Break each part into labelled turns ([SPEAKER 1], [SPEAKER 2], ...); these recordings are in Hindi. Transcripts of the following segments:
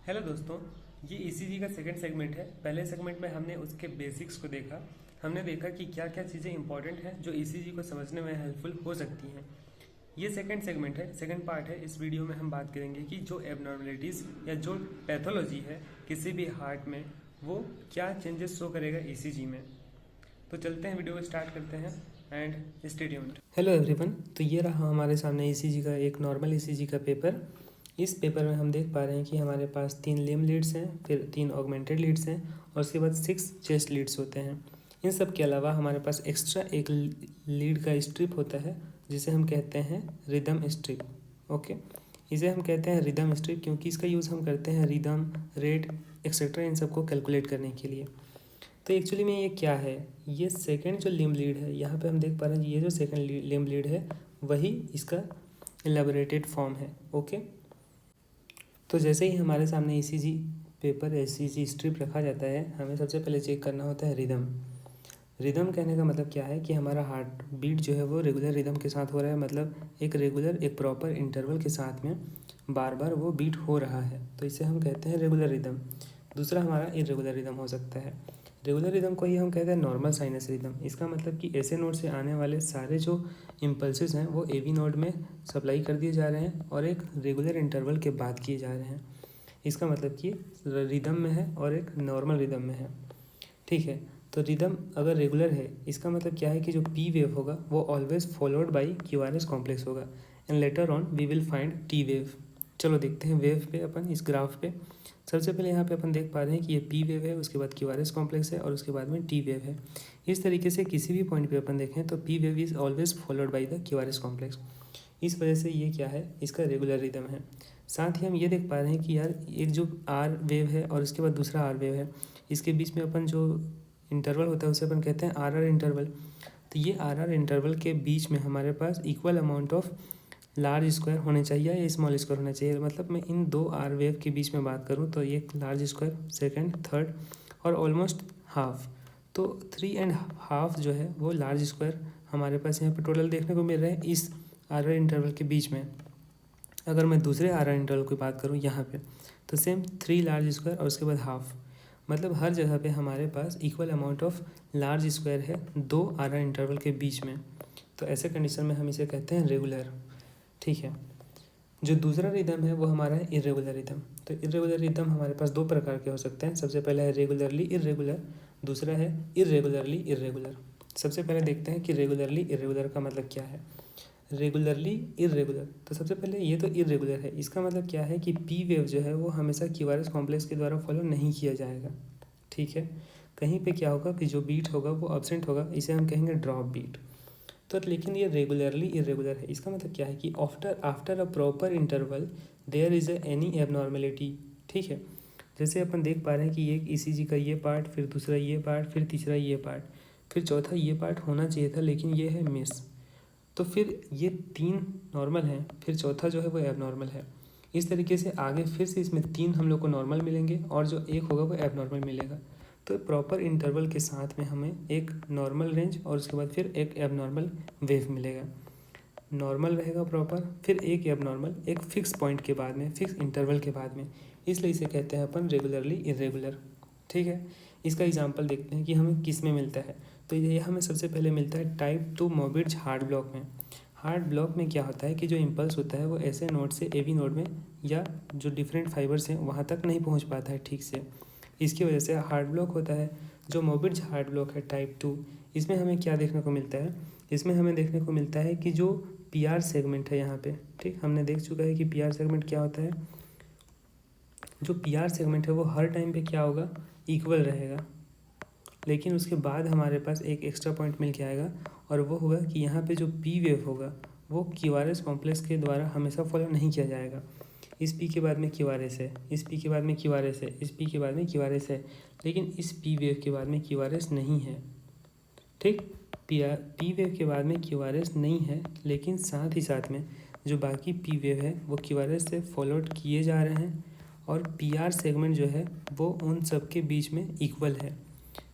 [SPEAKER 1] हेलो दोस्तों, ये ईसीजी का सेकंड सेगमेंट है। पहले सेगमेंट में हमने उसके बेसिक्स को देखा। हमने देखा कि क्या क्या चीज़ें इंपॉर्टेंट हैं जो ईसीजी को समझने में हेल्पफुल हो सकती हैं। ये सेकंड सेगमेंट है, सेकंड पार्ट है। इस वीडियो में हम बात करेंगे कि जो एबनॉर्मलिटीज़ या जो पैथोलॉजी है किसी भी हार्ट में, वो क्या चेंजेस शो करेगा ईसीजी में। तो चलते हैं, वीडियो को स्टार्ट करते हैं and stay tuned. Hello everyone, तो ये रहा हमारे सामने ईसीजी का एक नॉर्मल ईसीजी का पेपर। इस पेपर में हम देख पा रहे हैं कि हमारे पास 3 लिम्ब लीड्स हैं, फिर 3 ऑगमेंटेड लीड्स हैं और उसके बाद 6 चेस्ट लीड्स होते हैं। इन सब के अलावा हमारे पास एक्स्ट्रा एक लीड का स्ट्रिप होता है जिसे हम कहते हैं रिदम स्ट्रिप। ओके, इसे हम कहते हैं रिदम स्ट्रिप क्योंकि इसका यूज़ हम करते हैं रिदम, रेट एक्सेट्रा इन सबको कैलकुलेट करने के लिए। तो एक्चुअली में ये क्या है, ये सेकंड जो लिम्ब लीड है, यहाँ पे हम देख पा रहे हैं ये जो सेकंड लिम्ब लीड है वही इसका एलैबोरेटेड फॉर्म है। ओके, तो जैसे ही हमारे सामने ईसीजी पेपर ईसीजी स्ट्रिप रखा जाता है, हमें सबसे पहले चेक करना होता है रिदम। रिदम कहने का मतलब क्या है कि हमारा हार्ट बीट जो है वो रेगुलर रिदम के साथ हो रहा है, मतलब एक रेगुलर एक प्रॉपर इंटरवल के साथ में बार बार वो बीट हो रहा है, तो इसे हम कहते हैं रेगुलर रिदम। दूसरा हमारा इरेगुलर रिदम हो सकता है। रेगुलर रिदम को ही हम कहते हैं नॉर्मल साइनस रिदम। इसका मतलब कि ऐसे नोड से आने वाले सारे जो इम्पल्सेस हैं वो एवी नोड में सप्लाई कर दिए जा रहे हैं और एक रेगुलर इंटरवल के बाद किए जा रहे हैं। इसका मतलब कि रिदम में है और एक नॉर्मल रिदम में है। ठीक है, तो रिदम अगर रेगुलर है, इसका मतलब क्या है कि जो पी वेव होगा वो always followed by QRS complex होगा and later on we will find T wave. चलो देखते हैं वेव पे अपन इस ग्राफ पे। सबसे पहले यहाँ पे अपन देख पा रहे हैं कि ये पी वेव है, उसके बाद क्यूआरएस कॉम्प्लेक्स है और उसके बाद में टी वेव है। इस तरीके से किसी भी पॉइंट पे अपन देखें तो P wave is always followed by the QRS complex. इस वजह से ये क्या है, इसका रेगुलर रिदम है। साथ ही हम ये देख पा रहे हैं कि यार एक जो आर वेव है और उसके बाद दूसरा आर वेव है, इसके बीच में अपन जो इंटरवल होता है उसे अपन कहते हैं आर आर इंटरवल। तो ये आर आर इंटरवल के बीच में हमारे पास equal amount of large square होने चाहिए या स्मॉल स्क्वायर होना चाहिए। मतलब मैं इन दो आर वेव के बीच में बात करूँ तो ये लार्ज स्क्वायर, सेकंड, थर्ड और ऑलमोस्ट हाफ। तो 3.5 जो है वो लार्ज स्क्वायर हमारे पास यहाँ पे टोटल देखने को मिल रहा है इस आर आर इंटरवल के बीच में। अगर मैं दूसरे आर आर इंटरवल की बात करूँ यहाँ पे, तो सेम 3 लार्ज स्क्वायर और उसके बाद हाफ। मतलब हर जगह पे हमारे पास equal amount of large square है दो आर आर इंटरवल के बीच में। तो ऐसे कंडीशन में हम इसे कहते हैं रेगुलर। ठीक है, जो दूसरा रिदम है वो हमारा है इरेगुलर रिदम। तो इरेगुलर रिदम हमारे पास दो प्रकार के हो सकते हैं। सबसे पहला है रेगुलरली इरेगुलर, दूसरा है इरेगुलरली इरेगुलर। सबसे पहले देखते हैं कि रेगुलरली इरेगुलर का मतलब क्या है। रेगुलरली इरेगुलर, तो सबसे पहले ये तो इरेगुलर है, इसका मतलब क्या है कि पी वेव जो है वो हमेशा क्यूआरएस कॉम्प्लेक्स के द्वारा फॉलो नहीं किया जाएगा। ठीक है, कहीं पे क्या होगा कि जो बीट होगा वो अब्सेंट होगा, इसे हम कहेंगे ड्रॉप बीट। तो लेकिन ये रेगुलरली इरेगुलर है, इसका मतलब क्या है कि after a proper interval there is any abnormality. ठीक है, जैसे अपन देख पा रहे हैं कि ये ईसीजी का ये पार्ट, फिर दूसरा ये पार्ट, फिर तीसरा ये पार्ट, फिर चौथा ये पार्ट होना चाहिए था लेकिन ये है मिस। तो फिर ये 3 नॉर्मल हैं, फिर चौथा जो है वो एबनॉर्मल है। इस तरीके से आगे फिर से इसमें 3 हम लोग को नॉर्मल मिलेंगे और जो एक होगा वो एबनॉर्मल मिलेगा। तो प्रॉपर इंटरवल के साथ में हमें एक नॉर्मल रेंज और उसके बाद फिर एक एबनॉर्मल वेव मिलेगा। नॉर्मल रहेगा प्रॉपर, फिर एक एबनॉर्मल, एक फिक्स पॉइंट के बाद में, फिक्स इंटरवल के बाद में, इसलिए इसे कहते हैं अपन रेगुलरली इरेगुलर। ठीक है, इसका एग्जांपल देखते हैं कि हमें किस में मिलता है। तो ये हमें सबसे पहले मिलता है टाइप 2 मोबिट्ज हार्ट ब्लॉक में। हार्ट ब्लॉक में क्या होता है कि जो इम्पल्स होता है वो ऐसे नोड से एवी नोड में या जो डिफरेंट फाइबर्स हैं वहाँ तक नहीं पहुँच पाता है ठीक से, इसकी वजह से हार्ट ब्लॉक होता है। जो मोबिट्ज हार्ट ब्लॉक है टाइप 2, इसमें हमें क्या देखने को मिलता है, इसमें हमें देखने को मिलता है कि जो पीआर सेगमेंट है यहाँ पे, ठीक, हमने देख चुका है कि पीआर सेगमेंट क्या होता है। जो पीआर सेगमेंट है वो हर टाइम पे क्या होगा, इक्वल रहेगा, लेकिन उसके बाद हमारे पास एक एक्स्ट्रा पॉइंट मिल के आएगा और वो होगा कि यहाँ पे जो पी वेव होगा वो क्यूआरएस कॉम्प्लेक्स के द्वारा हमेशा फॉलो नहीं किया जाएगा। इस पी के बाद में क्यूआरएस है, इस पी के बाद में क्यूआरएस है, इस पी के बाद में क्यूआरएस है, लेकिन इस पी वेव के बाद में क्यूआरएस नहीं है। ठीक, पी वेव के बाद में क्यूआरएस नहीं है, लेकिन साथ ही साथ में जो बाकी पी वेव है वो क्यूआरएस से फॉलोड किए जा रहे हैं और पीआर सेगमेंट जो है वो उन सब के बीच में इक्वल है।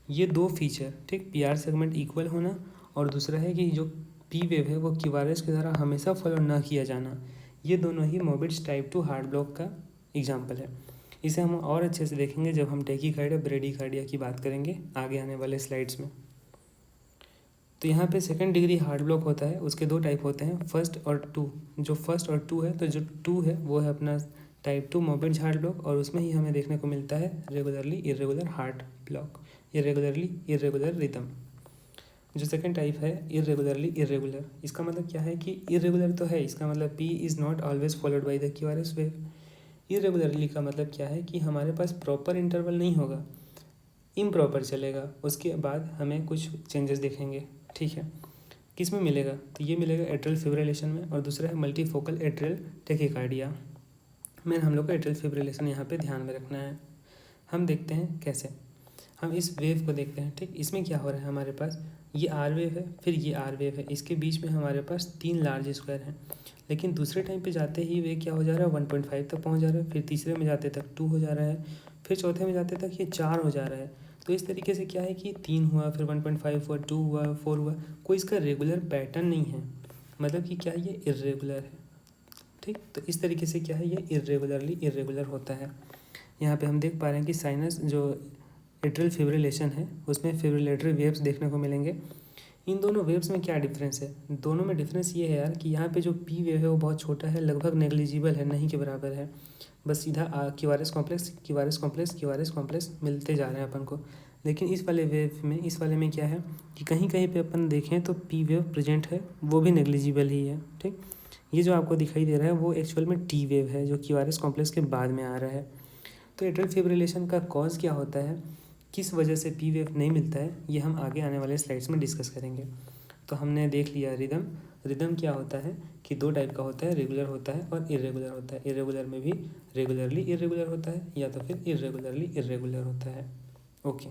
[SPEAKER 1] ये दो फीचर, ठीक, पीआर सेगमेंट इक्वल होना और दूसरा है कि जो पी वेव है वो क्यूआरएस के द्वारा हमेशा फॉलो ना किया जाना, ये दोनों ही मोबिट्ज टाइप 2 हार्ट ब्लॉक का एग्जाम्पल है। इसे हम और अच्छे से देखेंगे जब हम टैकीकार्डिया ब्रेडीकार्डिया की बात करेंगे आगे आने वाले स्लाइड्स में। तो यहाँ पे सेकंड डिग्री हार्ट ब्लॉक होता है, उसके दो टाइप होते हैं, फर्स्ट और टू। जो फर्स्ट और टू है, तो जो टू है वो है अपना टाइप 2 मोपेज हार्ट ब्लॉक, और उसमें ही हमें देखने को मिलता है regularly irregular heart block, irregularly irregular rhythm. जो सेकंड टाइप है इरेगुलरली इरेगुलर, इसका मतलब क्या है कि इरेगुलर तो है, इसका मतलब P is not always followed by the QRS wave. Irregularly का मतलब क्या है कि हमारे पास प्रॉपर इंटरवल नहीं होगा, इम्प्रॉपर चलेगा, उसके बाद हमें कुछ चेंजेस दिखेंगे। ठीक है, किस में मिलेगा? तो ये मिलेगा एट्रियल फिब्रिलेशन में, और दूसरा है मल्टीफोकल एट्रियल टैकीकार्डिया में। हम लोग को एट्रियल फिब्रिलेशन यहाँ पे ध्यान में रखना है। हम देखते हैं कैसे, हम इस वेव को देखते हैं। ठीक, इसमें क्या हो रहा है, हमारे पास ये आर वेव है, फिर ये आर वेव है, इसके बीच में हमारे पास 3 लार्ज स्क्वायर हैं, लेकिन दूसरे टाइम पे जाते ही वे क्या हो जा रहा है 1.5 तक पहुँच जा रहा है, फिर तीसरे में जाते तक 2 हो जा रहा है, फिर चौथे में जाते तक ये 4 हो जा रहा है। तो इस तरीके से क्या है कि 3 हुआ, फिर 1.5 हुआ, 2 हुआ, 4 हुआ, कोई इसका रेगुलर पैटर्न नहीं है, मतलब कि क्या ये इर्रेगुलर है। ठीक, तो इस तरीके से क्या है ये इर्रेगुलरली इर्रेगुलर होता है। यहाँ पे हम देख पा रहे हैं कि साइनस जो एट्रियल फिब्रिलेशन है उसमें फिब्रिलेटरी वेव्स देखने को मिलेंगे। इन दोनों वेव्स में क्या डिफरेंस है? दोनों में डिफरेंस ये है यार कि यहाँ पे जो पी वेव है वो बहुत छोटा है, लगभग नेग्लिजिबल है, नहीं के बराबर है, बस सीधा QRS complex QRS complex QRS complex मिलते जा रहे हैं अपन को। लेकिन इस वाले वेव में, इस वाले में क्या है कि कहीं कहीं पे अपन देखें तो पी वेव प्रेजेंट है, वो भी नेग्लिजिबल ही है। ठीक, ये जो आपको दिखाई दे रहा है वो एक्चुअल में टी वेव है जो क्यूआरएस कॉम्प्लेक्स के बाद में आ रहा है। तो एट्रियल फिब्रिलेशन का कॉज क्या होता है, किस वजह से पी वेव नहीं मिलता है, ये हम आगे आने वाले स्लाइड्स में डिस्कस करेंगे। तो हमने देख लिया रिदम। रिदम क्या होता है कि 2 टाइप का होता है, रेगुलर होता है और इरेगुलर होता है। इरेगुलर में भी रेगुलरली इरेगुलर होता है या तो फिर इरेगुलरली इरेगुलर होता है। ओके।